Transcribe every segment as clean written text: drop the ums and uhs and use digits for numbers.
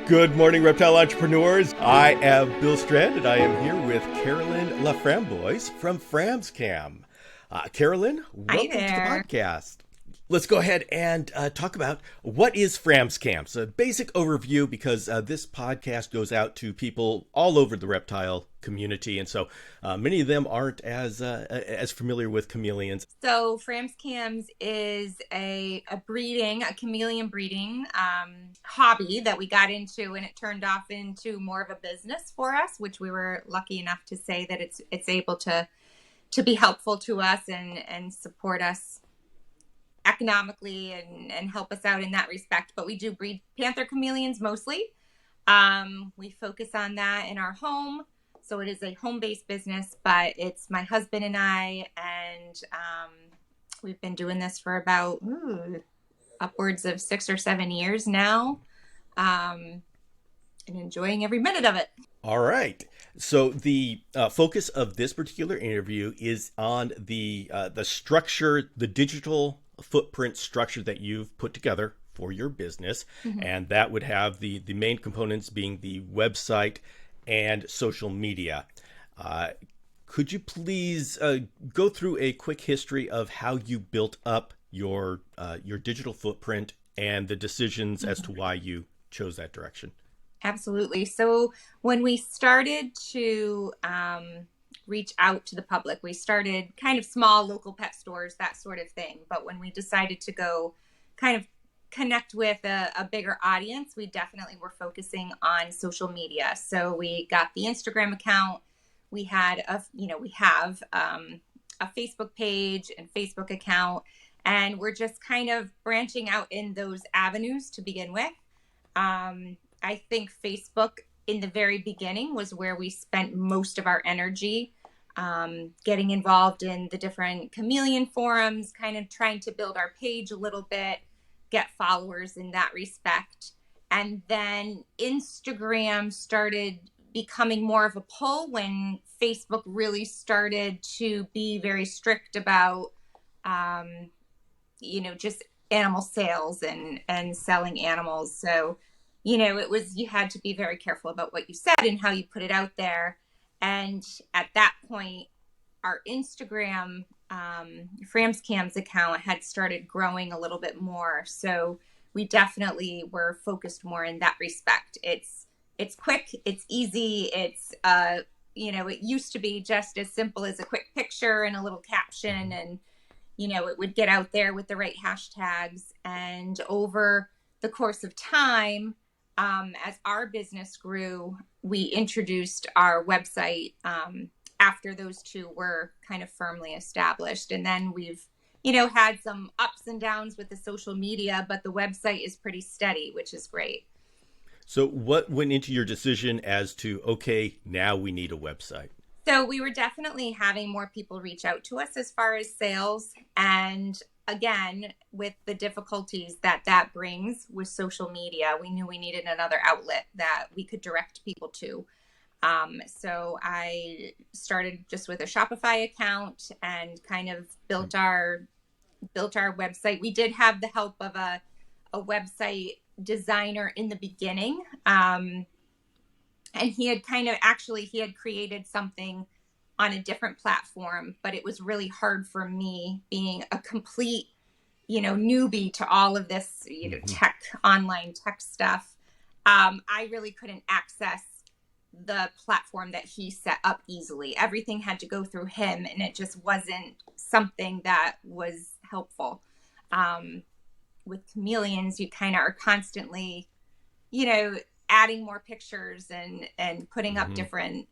Good morning, reptile entrepreneurs. I am Bill Strand, and I am here with Carolyn LaFramboise from Framschams. Carolyn, Hi welcome to the there. podcast. Let's go ahead and talk about what is Framschams. A basic overview, because this podcast goes out to people all over the reptile community, and so many of them aren't as familiar with chameleons. So Framschams is a chameleon breeding hobby that we got into, and it turned off into more of a business for us, which we were lucky enough to say that it's able to be helpful to us and support us economically and help us out in that respect. But we do breed panther chameleons mostly. We focus on that in our home. So it is a home-based business, but it's my husband and I, and we've been doing this for about upwards of 6 or 7 years now, and enjoying every minute of it. All right. So the focus of this particular interview is on the structure, the digital footprint structure that you've put together for your business, and that would have the main components being the website and social media. Could you please go through a quick history of how you built up your digital footprint and the decisions as to why you chose that direction? Absolutely. So when we started to reach out to the public, we started kind of small local pet stores, that sort of thing. But when we decided to go kind of connect with a bigger audience, we definitely were focusing on social media. So we got the Instagram account. We had we have a Facebook page and Facebook account, and we're just kind of branching out in those avenues to begin with. I think Facebook in the very beginning was where we spent most of our energy, getting involved in the different chameleon forums, kind of trying to build our page a little bit, get followers in that respect. And then Instagram started becoming more of a pull when Facebook really started to be very strict about, just animal sales and selling animals. So, you had to be very careful about what you said and how you put it out there. And at that point, our Instagram Framschams account had started growing a little bit more. So we definitely were focused more in that respect. It's quick, it's easy, it's it used to be just as simple as a quick picture and a little caption, and it would get out there with the right hashtags. And over the course of time, as our business grew, we introduced our website after those two were kind of firmly established. And then we've, had some ups and downs with the social media, but the website is pretty steady, which is great. So what went into your decision as to, okay, now we need a website? So we were definitely having more people reach out to us as far as sales. And again, with the difficulties that brings with social media, we knew we needed another outlet that we could direct people to. So I started just with a Shopify account and kind of built our website. We did have the help of a website designer in the beginning. And he had he had created something on a different platform, but it was really hard for me being a complete, newbie to all of this, online tech stuff. I really couldn't access the platform that he set up easily. Everything had to go through him, and it just wasn't something that was helpful. With chameleons, you kind of are constantly, adding more pictures and putting up different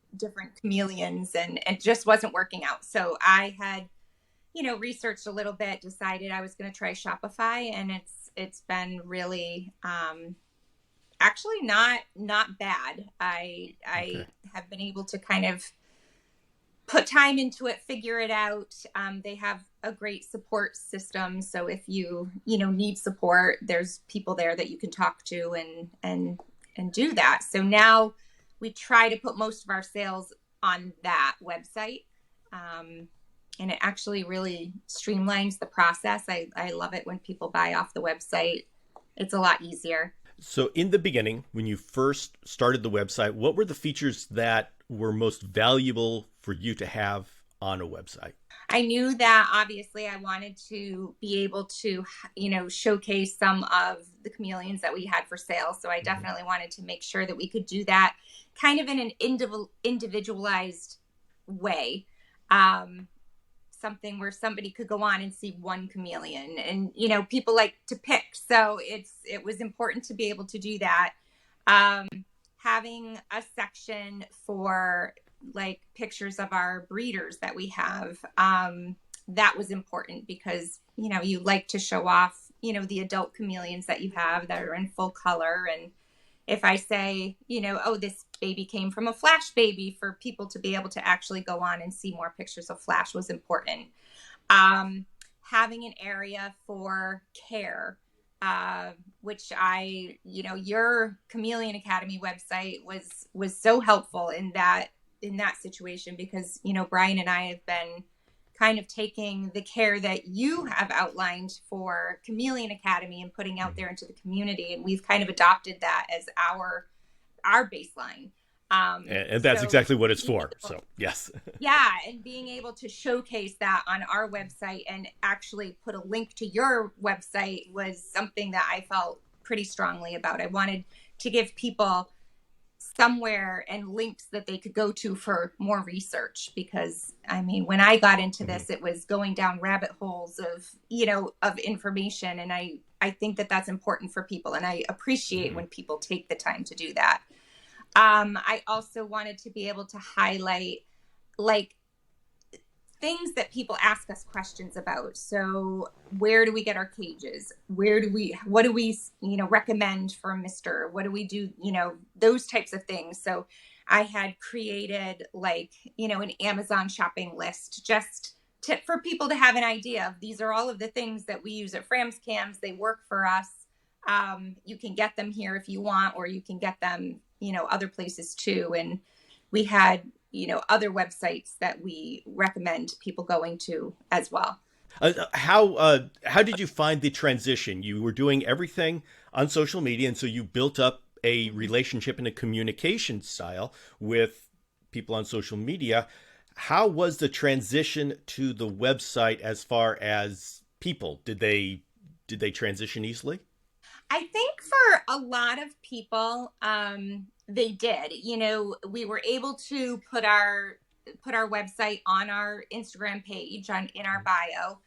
chameleons, and it just wasn't working out. So I had, researched a little bit, decided I was going to try Shopify, and it's been really, actually not bad. I have been able to kind of put time into it, figure it out. They have a great support system. So if you need support, there's people there that you can talk to and do that. So now we try to put most of our sales on that website. And it actually really streamlines the process. I love it when people buy off the website. It's a lot easier. So, in the beginning, when you first started the website, what were the features that were most valuable for you to have on a website? I knew that obviously I wanted to be able to, showcase some of the chameleons that we had for sale. So I Mm-hmm. definitely wanted to make sure that we could do that kind of in an individualized way. Um, Something where somebody could go on and see one chameleon, and people like to pick, so it was important to be able to do that. um Having a section for like pictures of our breeders that we have, that was important because you like to show off the adult chameleons that you have that are in full color. And if I say, oh, this baby came from a Flash baby, for people to be able to actually go on and see more pictures of Flash was important. um, Having an area for care, which your Chameleon Academy website was so helpful in that situation, because Brian and I have been kind of taking the care that you have outlined for Chameleon Academy and putting out there into the community, and we've kind of adopted that as our baseline. And that's So exactly what it's for. So, yes. yeah, and being able to showcase that on our website and actually put a link to your website was something that I felt pretty strongly about. I wanted to give people somewhere and links that they could go to for more research, because I mean, when I got into Mm-hmm. this, it was going down rabbit holes of of information, and I think that that's important for people, and I appreciate Mm-hmm. when people take the time to do that. I also wanted to be able to highlight like things that people ask us questions about. So where do we get our cages? What do we, recommend for Mr. What do we do? Those types of things. So I had created like, an Amazon shopping list, just for people to have an idea of, these are all of the things that we use at Framschams. They work for us. You can get them here if you want, or you can get them, other places too. And we had other websites that we recommend people going to as well. How did you find the transition? You were doing everything on social media, and so you built up a relationship and a communication style with people on social media. How was the transition to the website as far as people? Did they transition easily? I think for a lot of people, they did. We were able to put our website on our Instagram page, on in our bio,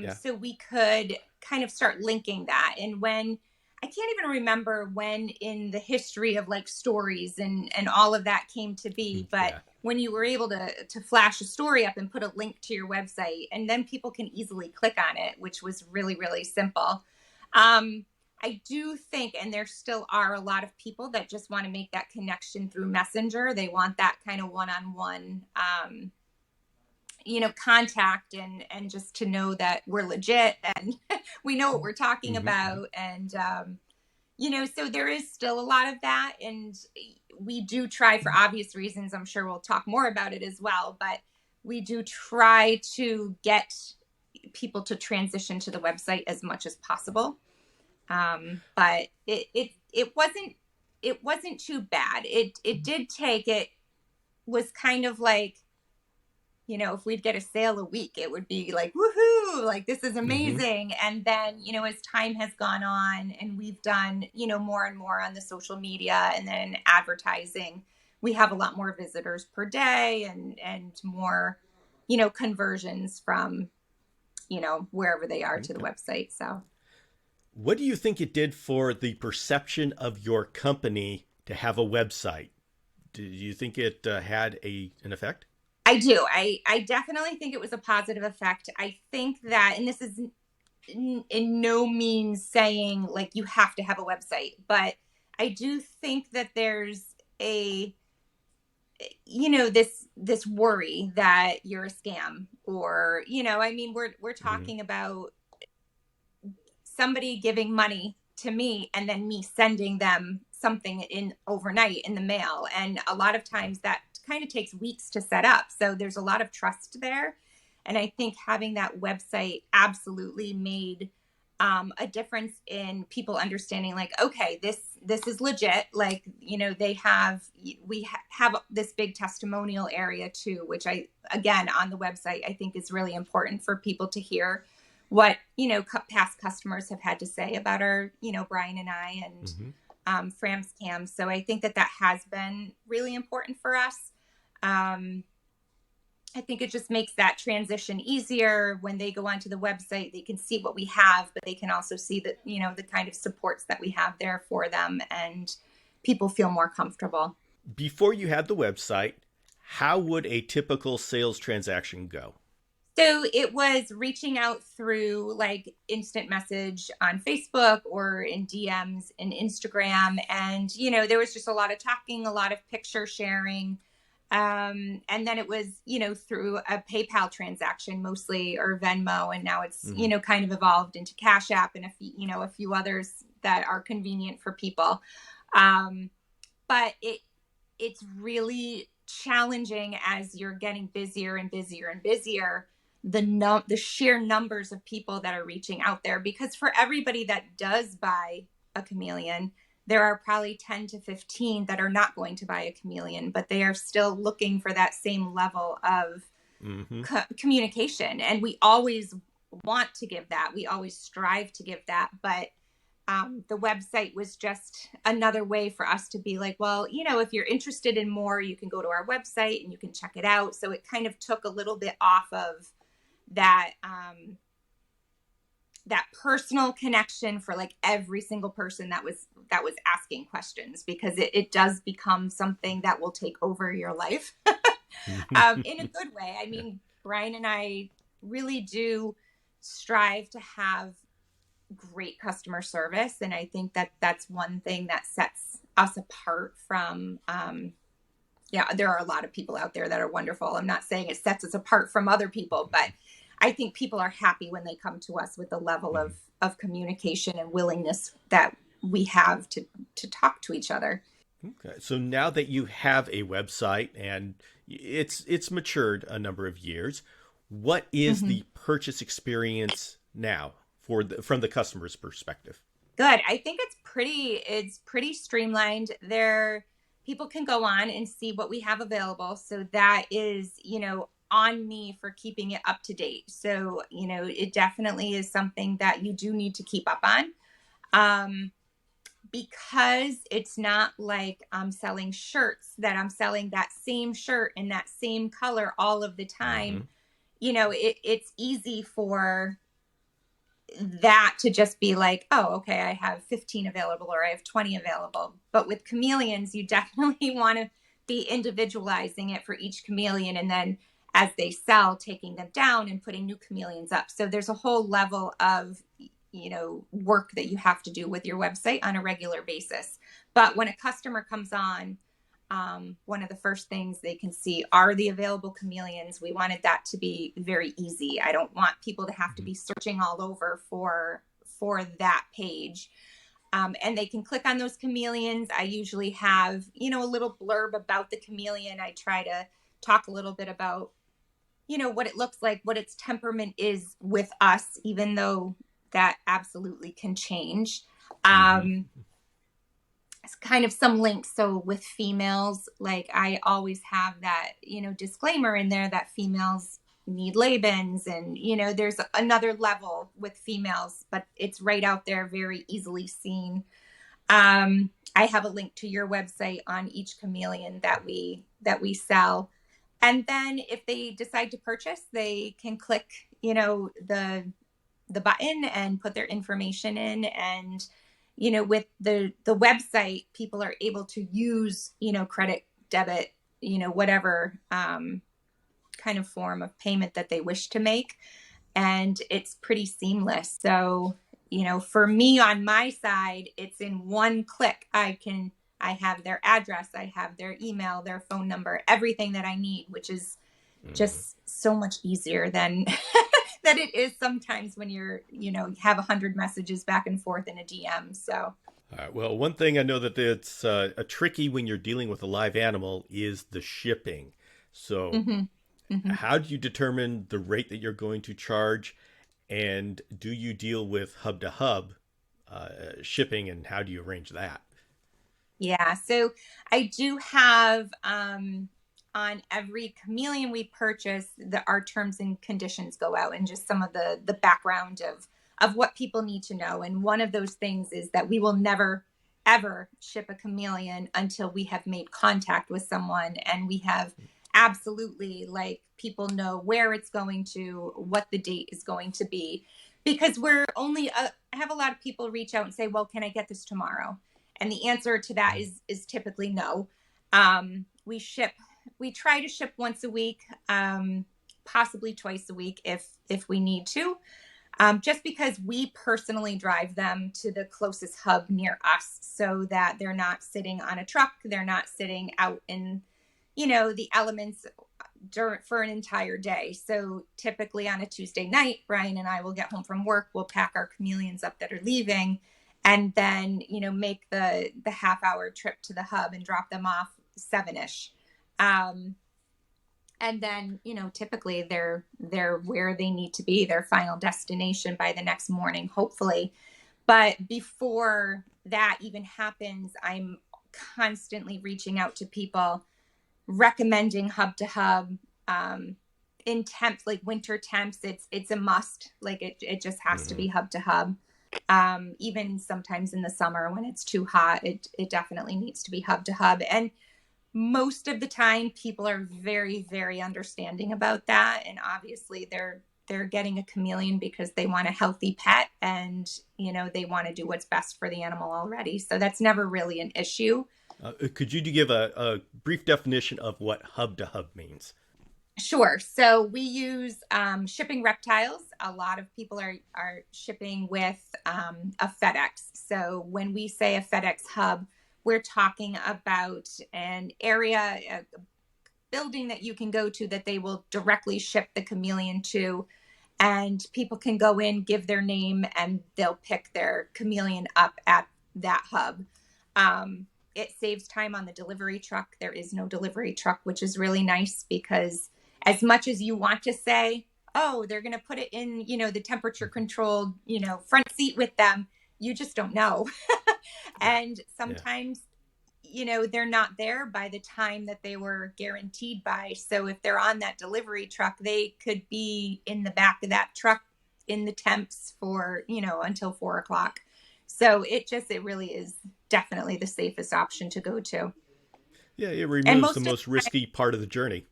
Yeah. so we could kind of start linking that. And when I can't even remember when in the history of like stories and all of that came to be, but Yeah. when you were able to flash a story up and put a link to your website, and then people can easily click on it, which was really really simple. Um, I do think, and there still are a lot of people that just want to make that connection through Messenger. They want that kind of one-on-one, contact, and just to know that we're legit and we know what we're talking Hmm. about. And, so there is still a lot of that. And we do try, for obvious reasons, I'm sure we'll talk more about it as well, but we do try to get people to transition to the website as much as possible. But it wasn't too bad. It did take it was kind of like, if we'd get a sale a week, it would be like, woohoo, like this is Hmm. amazing. And then, as time has gone on and we've done, more and more on the social media and then advertising, we have a lot more visitors per day, and more, conversions from, wherever they are to the Okay. website. So What do you think it did for the perception of your company to have a website? Do you think it had an effect? I do. I definitely think it was a positive effect. I think that, and this is in no means saying like you have to have a website, but I do think that there's a, this worry that you're a scam, or, I mean, we're Hmm. talking about somebody giving money to me and then me sending them something in overnight in the mail. And a lot of times that kind of takes weeks to set up. So there's a lot of trust there. And I think having that website absolutely made a difference in people understanding, like, okay, this is legit. Like, they have have this big testimonial area too, which I, again, on the website, I think is really important for people to hear what past customers have had to say about our, Brian and I, and Mm-hmm. Framschams. So I think that has been really important for us. I think it just makes that transition easier. When they go onto the website, they can see what we have, but they can also see that, the kind of supports that we have there for them, and people feel more comfortable. Before you had the website, how would a typical sales transaction go? So it was reaching out through like instant message on Facebook or in DMs in Instagram. And, there was just a lot of talking, a lot of picture sharing. And then it was, through a PayPal transaction mostly, or Venmo. And now it's, Mm-hmm. kind of evolved into Cash App and a few others that are convenient for people. But it's really challenging as you're getting busier and busier and busier, the sheer numbers of people that are reaching out there, because for everybody that does buy a chameleon, there are probably 10 to 15 that are not going to buy a chameleon, but they are still looking for that same level of Mm-hmm. communication. And we always want to give that. We always strive to give that. But the website was just another way for us to be like, well, if you're interested in more, you can go to our website and you can check it out. So it kind of took a little bit off of that that personal connection for like every single person that was asking questions, because it does become something that will take over your life. In a good way. I mean, Brian and I really do strive to have great customer service, and I think that that's one thing that sets us apart from there are a lot of people out there that are wonderful. I'm not saying it sets us apart from other people, but I think people are happy when they come to us with the level of communication and willingness that we have to talk to each other. Okay. So now that you have a website and it's matured a number of years, what is Mm-hmm. the purchase experience now from the customer's perspective? Good. I think it's pretty streamlined. There, people can go on and see what we have available. So that is, on me for keeping it up to date. So, it definitely is something that you do need to keep up on. Um, because it's not like I'm selling shirts that I'm selling that same shirt in that same color all of the Mm-hmm. time. It's easy for that to just be like, oh, okay, I have 15 available or I have 20 available. But with chameleons, you definitely want to be individualizing it for each chameleon. And then as they sell, taking them down and putting new chameleons up. So there's a whole level of, work that you have to do with your website on a regular basis. But when a customer comes on, one of the first things they can see are the available chameleons. We wanted that to be very easy. I don't want people to have to be searching all over for that page. And they can click on those chameleons. I usually have, a little blurb about the chameleon. I try to talk a little bit about, what it looks like, what its temperament is with us, even though that absolutely can change. Mm-hmm. It's kind of some links. So with females, like I always have that, disclaimer in there that females need Labans, and, there's another level with females, but it's right out there, very easily seen. I have a link to your website on each chameleon that we sell. And then if they decide to purchase, they can click, the button and put their information in. And, with the website, people are able to use, credit, debit, whatever kind of form of payment that they wish to make. And it's pretty seamless. So, for me on my side, it's in one click. I have their address, I have their email, their phone number, everything that I need, which is Mm-hmm. just so much easier than that it is sometimes when have 100 messages back and forth in a DM. So All right. Well, one thing I know that it's a tricky when you're dealing with a live animal is the shipping. So, mm-hmm, mm-hmm. how do you determine the rate that you're going to charge? And do you deal with hub to hub shipping, and how do you arrange that? Yeah, so I do have on every chameleon we purchase, our terms and conditions go out, and just some of the background of what people need to know. And one of those things is that we will never ever ship a chameleon until we have made contact with someone and we have absolutely, like, people know where it's going to, what the date is going to be, because we're only I have a lot of people reach out and say, well, can I get this tomorrow? And the answer to that is typically no. We ship. We try to ship once a week, possibly twice a week if we need to, just because we personally drive them to the closest hub near us, so that they're not sitting on a truck. They're not sitting out in, the elements for an entire day. So typically on a Tuesday night, Brian and I will get home from work. We'll pack our chameleons up that are leaving, and then make the half-hour trip to the hub and drop them off 7ish. And then typically they're where they need to be, their final destination, by the next morning, hopefully. But before that even happens, I'm constantly reaching out to people, recommending hub to hub. In temps, like winter temps, it's a must. Like it just has to be hub to hub. Even sometimes in the summer when it's too hot, it definitely needs to be hub to hub. And most of the time people are very, very understanding about that. And obviously they're getting a chameleon because they want a healthy pet, and they want to do what's best for the animal already. So that's never really an issue. Could you give a brief definition of what hub to hub means? Sure. So we use shipping reptiles. A lot of people are shipping with a FedEx. So when we say a FedEx hub, we're talking about an area, a building that you can go to that they will directly ship the chameleon to. And people can go in, give their name, and they'll pick their chameleon up at that hub. It saves time on the delivery truck. There is no delivery truck, which is really nice, because as much as you want to say, oh, they're going to put it in, the temperature controlled, front seat with them, you just don't know. And sometimes, they're not there by the time that they were guaranteed by. So if they're on that delivery truck, they could be in the back of that truck in the temps for, until 4:00. So it really is definitely the safest option to go to. Yeah, it removes the most risky part of the journey.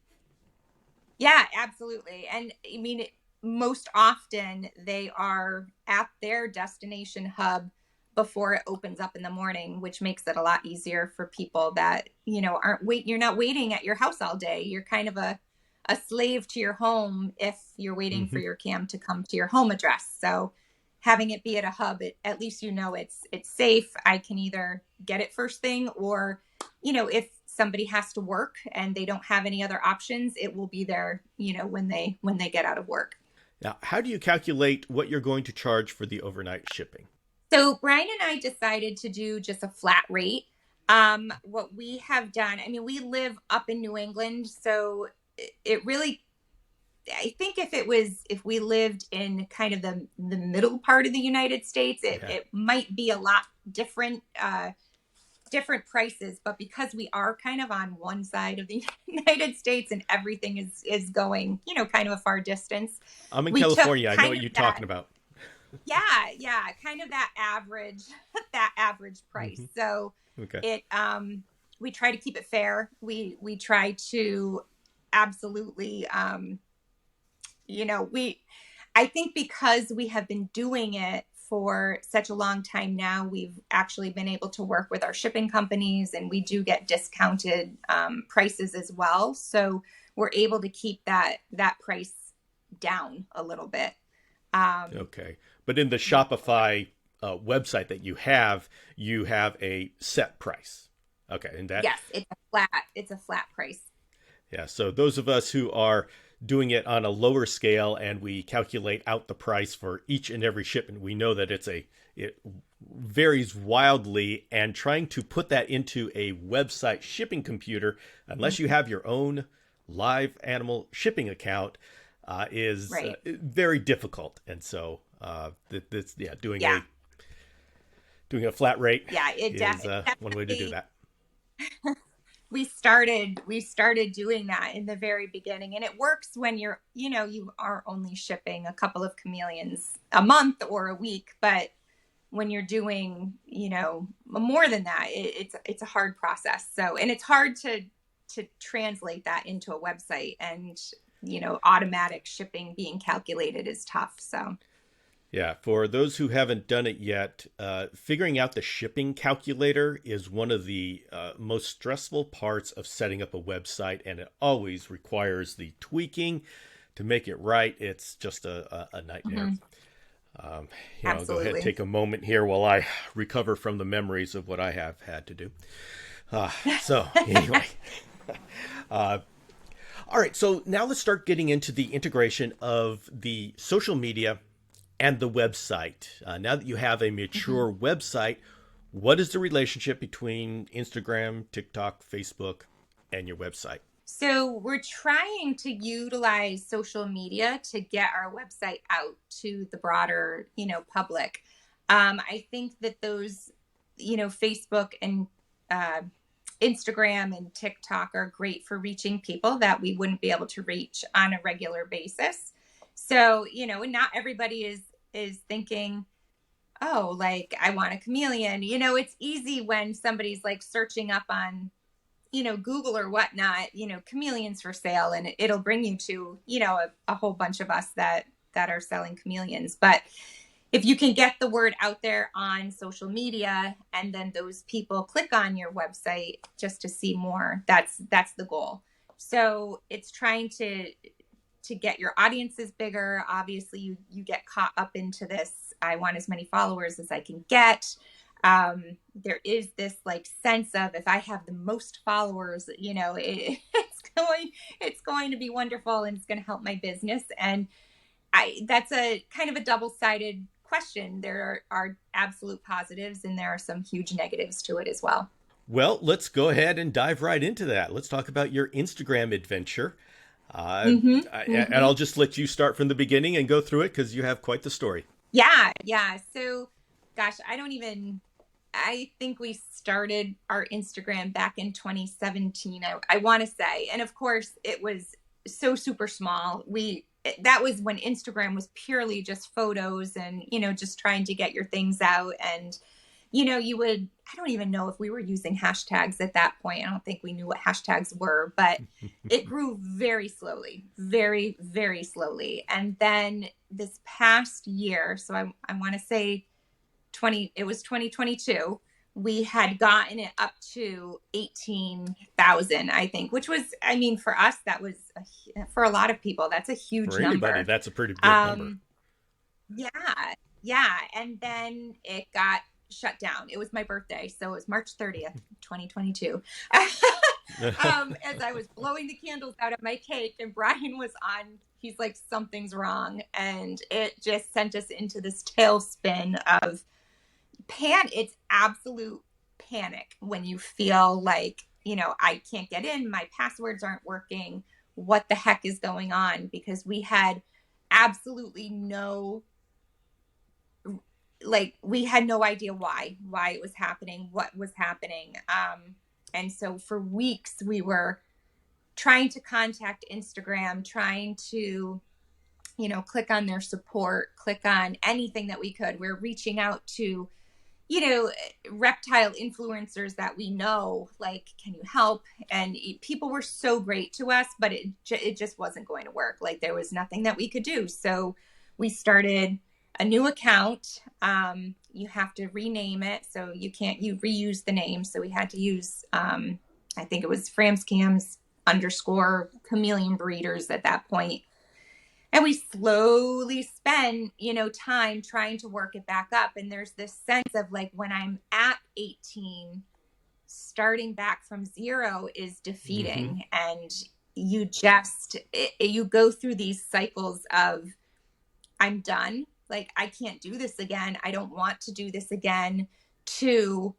Yeah, absolutely. And I mean, most often they are at their destination hub before it opens up in the morning, which makes it a lot easier for people that, you're not waiting at your house all day. You're kind of a slave to your home if you're waiting for your cam to come to your home address. So having it be at a hub, at least it's safe. I can either get it first thing, or, if somebody has to work and they don't have any other options, it will be there, when they get out of work. Now, how do you calculate what you're going to charge for the overnight shipping? So Brian and I decided to do just a flat rate. What we have done, I mean, we live up in New England, so it really, I think if we lived in kind of the middle part of the United States, it might be a lot different prices. But because we are kind of on one side of the United States and everything is going, kind of a far distance. I'm in California. I know what you're talking about. Yeah, kind of that average price. So we try to keep it fair. We try to absolutely, I think because we have been doing it for such a long time now, we've actually been able to work with our shipping companies, and we do get discounted prices as well. So we're able to keep that price down a little bit. Okay. But in the Shopify website that you have a set price. Okay. And that, yes, it's a flat price. Yeah. So those of us who are doing it on a lower scale and we calculate out the price for each and every shipment, we know that it varies wildly, and trying to put that into a website shipping computer, unless you have your own live animal shipping account, is Right. very difficult. And so this, yeah, Yeah. doing a flat rate Yeah. is It one way to do definitely, that. we started doing that in the very beginning, and it works when you are only shipping a couple of chameleons a month or a week, but when you're doing more than that, it's a hard process. So, and it's hard to translate that into a website, and automatic shipping being calculated is tough. So Yeah, for those who haven't done it yet, figuring out the shipping calculator is one of the most stressful parts of setting up a website, and it always requires the tweaking to make it right. It's just a nightmare. mhm, Um, I'll go ahead and absolutely. take a moment here while I recover from the memories of what I have had to do. So, anyway, uh, all right. So now let's start getting into the integration of the social media and the website. Now that you have a Mhm. mature website, what is the relationship between Instagram, TikTok, Facebook, and your website? So we're trying to utilize social media to get our website out to the broader, public. I think that those, Facebook and uh, Instagram and TikTok are great for reaching people that we wouldn't be able to reach on a regular basis. So, and not everybody is thinking, oh, like I want a chameleon. It's easy when somebody's like searching up on Google or whatnot, chameleons for sale, and it'll bring you to, a whole bunch of us that are selling chameleons. But if you can get the word out there on social media, and then those people click on your website just to see more, that's the goal. So it's trying to get your audiences bigger. Obviously, you get caught up into this. I want as many followers as I can get. There is this like sense of, if I have the most followers, it's going to be wonderful, and it's going to help my business. And that's a kind of a double-sided question. There are absolute positives, and there are some huge negatives to it as well. Well, let's go ahead and dive right into that. Let's talk about your Instagram adventure. Uh, Mm-hmm. and Mm-hmm. I'll just let you start from the beginning and go through it because you have quite the story. Yeah, yeah. So, gosh, I think we started our Instagram back in 2017, I want to say. And of course, it was so super small. That was when Instagram was purely just photos and, just trying to get your things out. And, I don't even know if we were using hashtags at that point. I don't think we knew what hashtags were, but it grew very slowly, very, very slowly. And then this past year, so I want to say it was 2022, we had gotten it up to 18,000, I think, which was, I mean, for us, for a lot of people, that's a huge For anybody, number. that's a pretty good number. Um, yeah, yeah. And then it got shut down. It was my birthday. So it was March 30th, 2022. As I was blowing the candles out of my cake, and Brian was on, he's like, something's wrong. And it just sent us into this tailspin of it's absolute panic when you feel like, I can't get in, my passwords aren't working. What the heck is going on? Because we had absolutely no, like, we had no idea why it was happening, what was happening. And so for weeks we were trying to contact Instagram, trying to, click on their support, click on anything that we could. We're reaching out to, you know, reptile influencers that we know, like, can you help? And people were so great to us, but it just wasn't going to work. Like, there was nothing that we could do. So we started a new account. You have to rename it, so you reuse the name. So we had to use, I think it was Framschams underscore chameleon breeders at that point. And we slowly spend, time trying to work it back up. And there's this sense of, like, when I'm at 18, starting back from zero is Mm-hmm. defeating. And you go through these cycles of, I'm done, like, I can't do this again, I don't want to do this again, to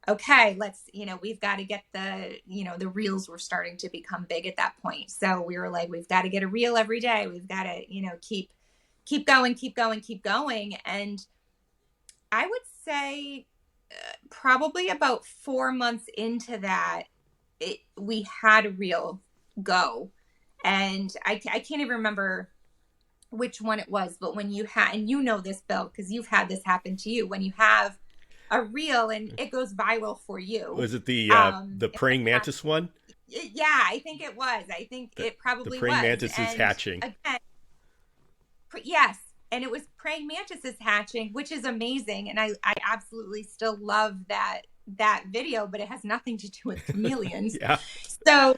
okay, let's, we've got to get the reels were starting to become big at that point. So we were like, we've got to get a reel every day. We've got to, keep going, keep going, keep going. And I would say probably about 4 months into that, we had a reel go. And I can't even remember which one it was, but when you had, and this, Bill, because you've had this happen to you, when you have a reel and it goes viral for you. Was it the It praying might not, mantis one? yeah, I think it was. I think The, it the probably praying was. mantis is And hatching. again, yes, and it was praying mantises hatching, which is amazing. And I absolutely still love that video, but it has nothing to do with chameleons. Yeah. So,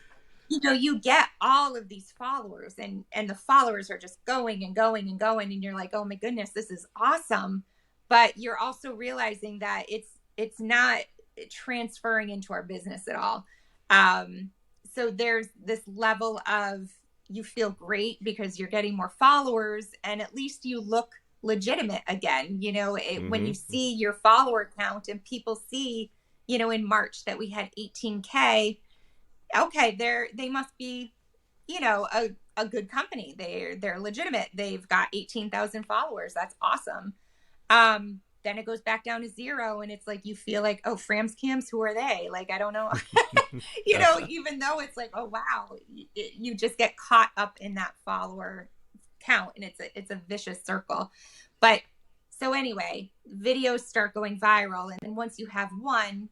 you get all of these followers and the followers are just going and going and going. And you're like, oh my goodness, this is awesome. But you're also realizing that it's not transferring into our business at all. So there's this level of, you feel great because you're getting more followers and at least you look legitimate again. When you see your follower count and people see, in March that we had 18K, okay, they must be, a good company. They're legitimate. They've got 18,000 followers. That's awesome. Then it goes back down to 0 and it's like, you feel like, oh, Framschams, who are they? Like, I don't know, even though it's like, oh, wow, you just get caught up in that follower count and it's a vicious circle. But so anyway, videos start going viral. And then once you have one,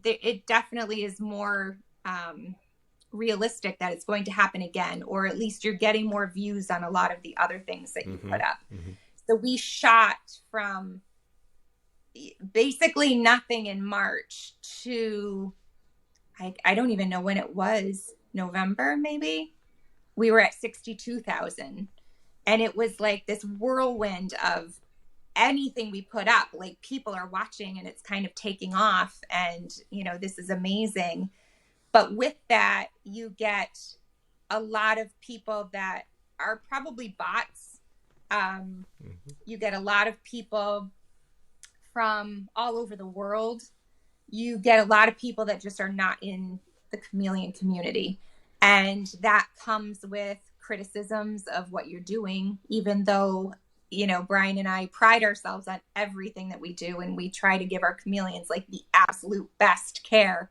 it definitely is more, realistic that it's going to happen again, or at least you're getting more views on a lot of the other things that you put up. So we shot from basically nothing in March to, I don't even know when it was, November maybe. We were at 62,000, and it was like this whirlwind of anything we put up, like people are watching and it's kind of taking off, and this is amazing. But with that, you get a lot of people that are probably bots. You get a lot of people from all over the world. You get a lot of people that just are not in the chameleon community. And that comes with criticisms of what you're doing, even though, Brian and I pride ourselves on everything that we do. And we try to give our chameleons like the absolute best care.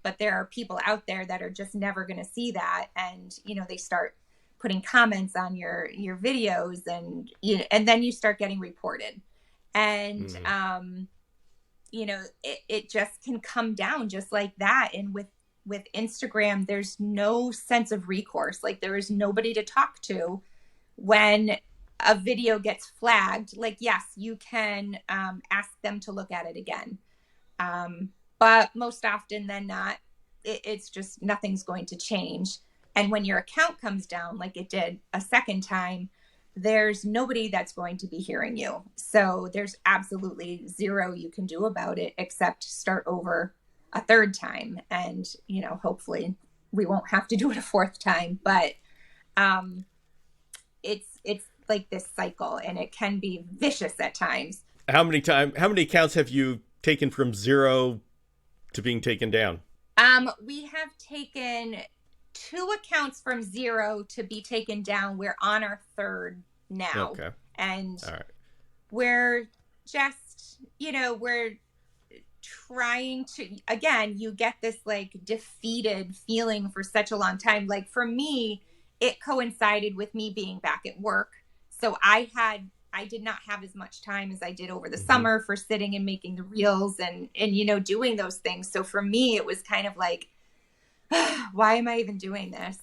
But there are people out there that are just never going to see that. And, they start putting comments on your videos and then you start getting reported. And, it just can come down just like that. And with Instagram, there's no sense of recourse. Like there is nobody to talk to when a video gets flagged. Like, yes, you can ask them to look at it again. But most often than not, it's just nothing's going to change. And when your account comes down, like it did a second time, there's nobody that's going to be hearing you. So there's absolutely 0 you can do about it except start over a third time. And, hopefully we won't have to do it a fourth time. But it's like this cycle, and it can be vicious at times. How many accounts have you taken from 0 to being taken down? We have taken 2 accounts from 0 to be taken down. We're on our 3rd now. Okay. And all right. We're just, we're trying to, again, you get this like defeated feeling for such a long time. Like for me, it coincided with me being back at work. So I did not have as much time as I did over the summer for sitting and making the reels and doing those things. So for me, it was kind of like, why am I even doing this?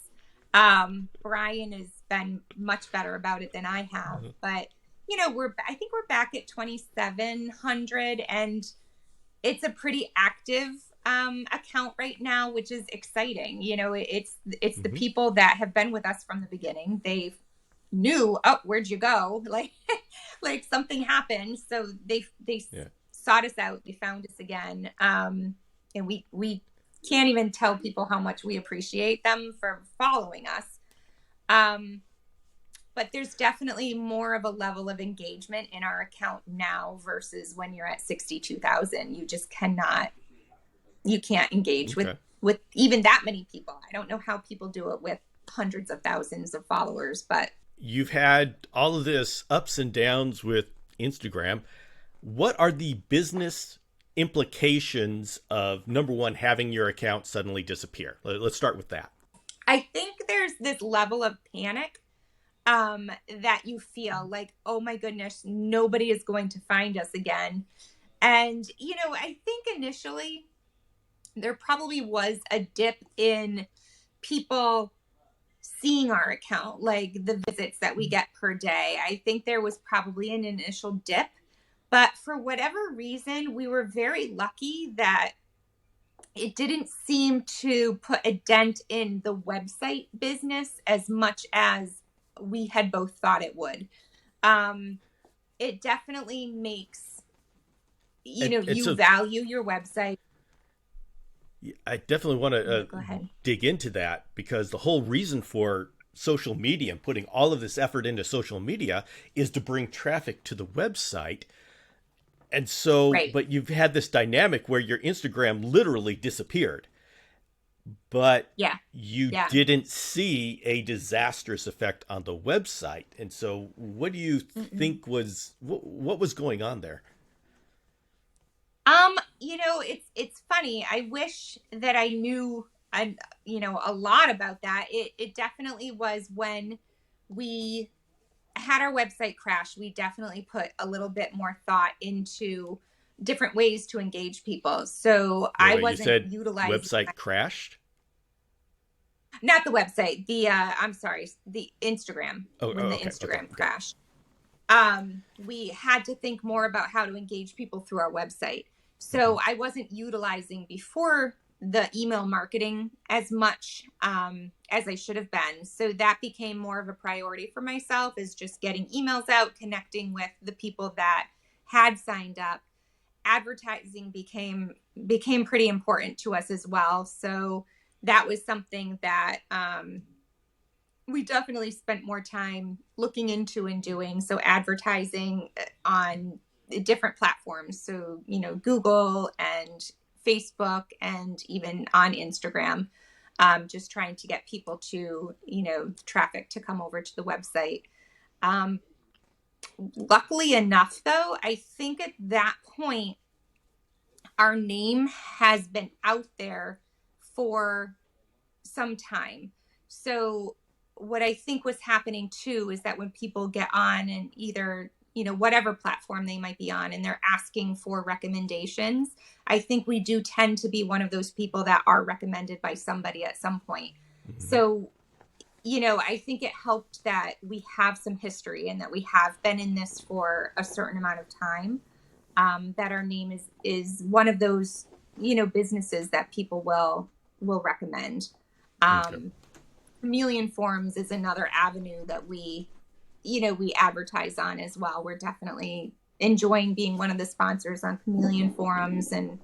Brian has been much better about it than I have, but I think we're back at 2,700, and it's a pretty active account right now, which is exciting. It's the people that have been with us from the beginning. They knew, oh, where'd you go? Like something happened. So they sought us out. They found us again. And we can't even tell people how much we appreciate them for following us. But there's definitely more of a level of engagement in our account now versus when you're at 62,000. You just cannot You can't engage Okay. with even that many people. I don't know how people do it with hundreds of thousands of followers, but You've had all of this ups and downs with Instagram. What are the business implications of, number one, having your account suddenly disappear? Let's start with that. I think there's this level of panic that you feel like, oh my goodness, nobody is going to find us again. And, I think initially there probably was a dip in people seeing our account, like the visits that we get per day. I think there was probably an initial dip, but for whatever reason, we were very lucky that it didn't seem to put a dent in the website business as much as we had both thought it would. Um, it definitely makes, And you so value your website. I definitely want to Go ahead. dig into that, because the whole reason for social media and putting all of this effort into social media is to bring traffic to the website. And so, Right. but you've had this dynamic where your Instagram literally disappeared, but Yeah. you Yeah. didn't see a disastrous effect on the website. And so, what do you Mm-mm. think was what was going on there? It's funny. I wish that I knew a lot about that. It definitely was when we had our website crash. We definitely put a little bit more thought into different ways to engage people. So Wait, I wait, you wasn't said utilizing website crashed? not the website, I'm sorry, the Instagram Oh, when the okay, okay, Instagram okay. crashed. We had to think more about how to engage people through our website. Hmm. So I wasn't utilizing before the email marketing as much as I should have been. So that became more of a priority for myself, is just getting emails out, connecting with the people that had signed up. Advertising became pretty important to us as well. So that was something that we definitely spent more time looking into and doing. So advertising on different platforms. So, Google and Facebook and even on Instagram, just trying to get people to, traffic to come over to the website. Um, Luckily enough, though, I think at that point, our name has been out there for some time. So what I think was happening too is that when people get on and either, whatever platform they might be on, and they're asking for recommendations, I think we do tend to be one of those people that are recommended by somebody at some point. Hmm. So, I think it helped that we have some history and that we have been in this for a certain amount of time. That our name is one of those, businesses that people will recommend. Okay. Um, Chameleon Forums is another avenue that we advertise on as well. We're definitely enjoying being one of the sponsors on Chameleon Forums and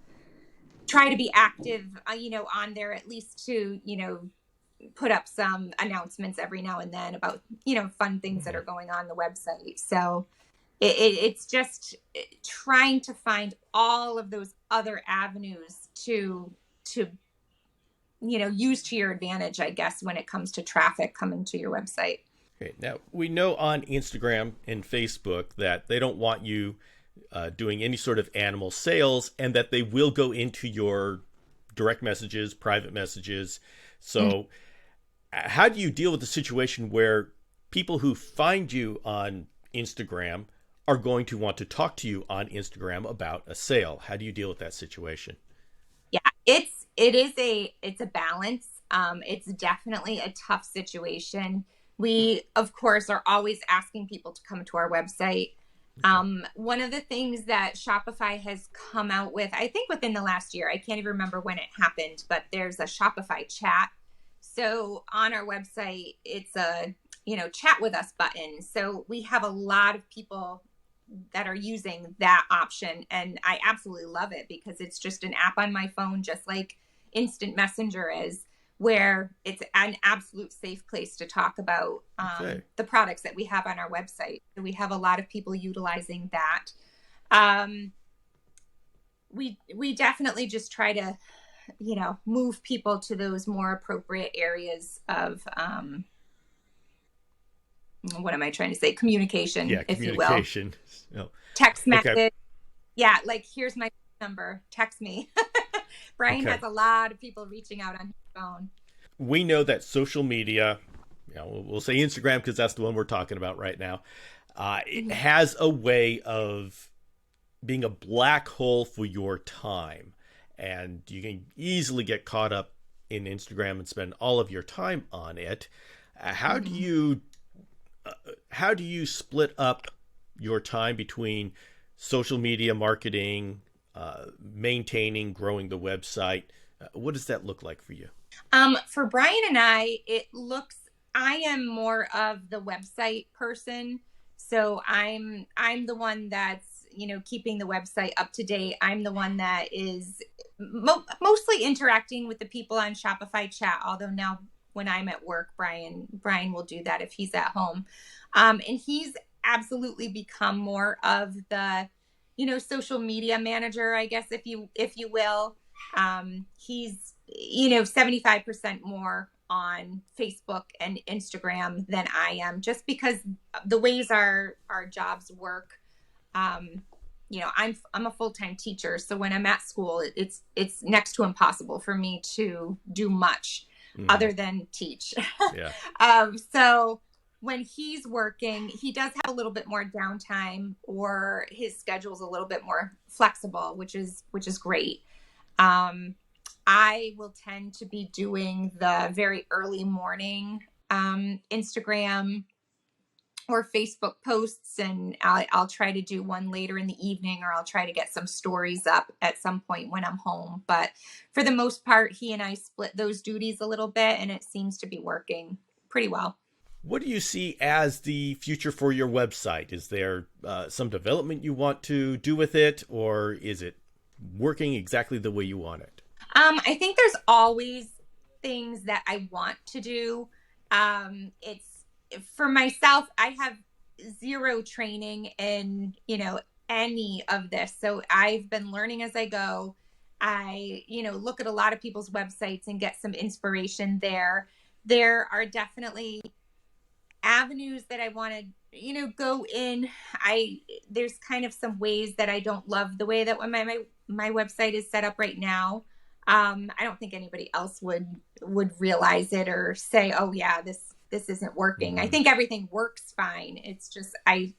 try to be active, on there at least to, put up some announcements every now and then about, fun things that Hmm. are going on the website. So it's just trying to find all of those other avenues to use to your advantage, I guess, when it comes to traffic coming to your website. Okay. Now, we know on Instagram and Facebook that they don't want you doing any sort of animal sales, and that they will go into your direct messages, private messages. Mm. So, how do you deal with the situation where people who find you on Instagram are going to want to talk to you on Instagram about a sale? How do you deal with that situation? Yeah, it's a balance. It's definitely a tough situation. We of course are always asking people to come to our website. Okay. One of the things that Shopify has come out with, I think within the last year, I can't even remember when it happened, but there's a Shopify chat. So on our website, it's a, chat with us button. So we have a lot of people that are using that option. And I absolutely love it because it's just an app on my phone, just like Instant Messenger is, where it's an absolute safe place to talk about Okay. the products that we have on our website. So we have a lot of people utilizing that. Um, we definitely just try to move people to those more appropriate areas of, what am I trying to say? Communication, Yeah, if you will. communication. Oh, Text okay. message. Yeah, like here's my number. Text me. Brian has Okay. a lot of people reaching out on his phone. We know that social media, we'll say Instagram because that's the one we're talking about right now, it Mhm. has a way of being a black hole for your time. And you can easily get caught up in Instagram and spend all of your time on it. How do Mhm. you how do you split up your time between social media marketing, maintaining, growing the website? What does that look like for you? For Brian and I am more of the website person. So I'm the one that's, keeping the website up to date. I'm the one that is mostly interacting with the people on Shopify chat, although now when I'm at work, Brian will do that if he's at home. And he's absolutely become more of the, social media manager, I guess, if you will. He's 75% more on Facebook and Instagram than I am, just because the ways our jobs work. um I'm a full-time teacher, so when I'm at school, it's next to impossible for me to do much Mm-hmm. other than teach. Yeah. So when he's working, he does have a little bit more downtime, or his schedule's a little bit more flexible, which is great. um, I will tend to be doing the very early morning Instagram or Facebook posts, and I'll try to do one later in the evening, or I'll try to get some stories up at some point when I'm home. But for the most part, he and I split those duties a little bit, and it seems to be working pretty well. What do you see as the future for your website? Is there some development you want to do with it, or is it working exactly the way you want it? I think there's always things that I want to do. It's For myself, I have zero training in, any of this. So I've been learning as I go. I, look at a lot of people's websites and get some inspiration there. There are definitely avenues that I want to, go in. I There's kind of some ways that I don't love the way that when my website is set up right now. I don't think anybody else would realize it or say, "Oh yeah, this isn't working." I Mm-hmm. think everything works fine. It's just I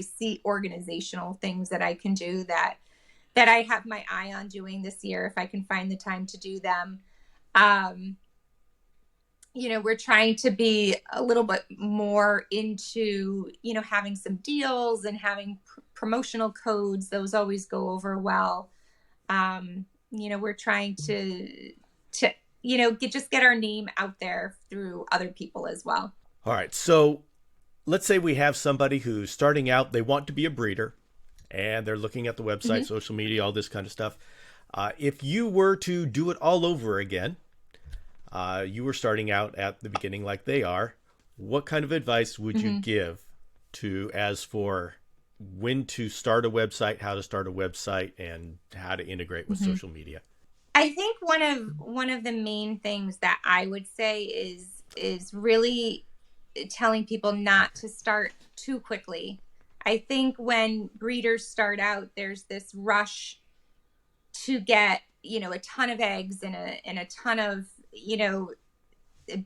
see organizational things that I can do that I have my eye on doing this year if I can find the time to do them. Um, we're trying to be a little bit more into, having some deals and having promotional codes. Those always go over well. We're trying to, just get our name out there through other people as well. All right. So let's say we have somebody who's starting out, they want to be a breeder, and they're looking at the website, Hmm. social media, all this kind of stuff. If you were to do it all over again, you were starting out at the beginning like they are, what kind of advice would you Hmm. give to as for when to start a website, how to start a website, and how to integrate with Hmm. social media? I think one of the main things that I would say is really telling people not to start too quickly. I think when breeders start out, there's this rush to get, a ton of eggs and a ton of,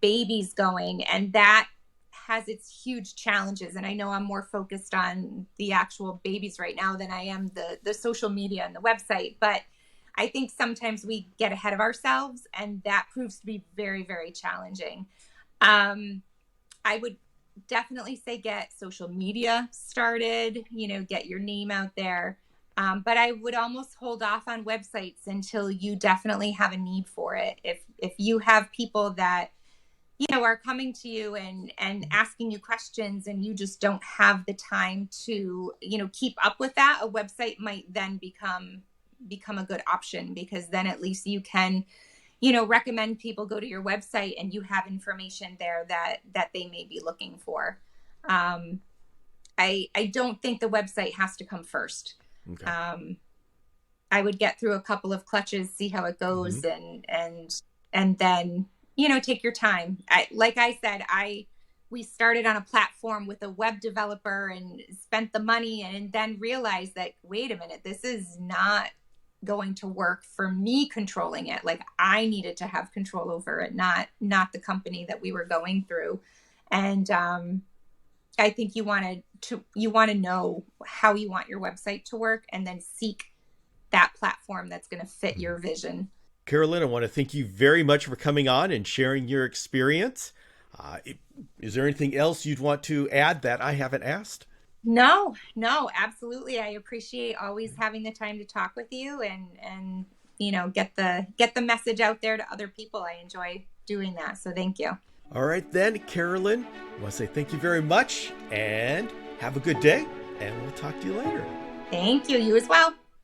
babies going, and that has its huge challenges. And I know I'm more focused on the actual babies right now than I am the social media and the website, but I think sometimes we get ahead of ourselves, and that proves to be very, very challenging. um, I would definitely say get social media started, get your name out there. But I would almost hold off on websites until you definitely have a need for it. If you have people that, are coming to you and asking you questions, and you just don't have the time to, keep up with that, a website might then become a good option, because then at least you can, recommend people go to your website, and you have information there that they may be looking for. Um, I don't think the website has to come first. Okay. um, I would get through a couple of clutches, see how it goes, Hmm. and then, take your time. Like I said, we started on a platform with a web developer and spent the money and then realized that, wait a minute, this is not going to work for me controlling it. Like, I needed to have control over it, not the company that we were going through. And I think you want to know how you want your website to work, and then seek that platform that's going to fit your vision. Carolyn, I want to thank you very much for coming on and sharing your experience. Is there anything else you'd want to add that I haven't asked? No, no, absolutely. I appreciate always having the time to talk with you, and get the message out there to other people. I enjoy doing that. So thank you. All right, then, Carolyn, I want to say thank you very much and have a good day, and we'll talk to you later. Thank you. You as well.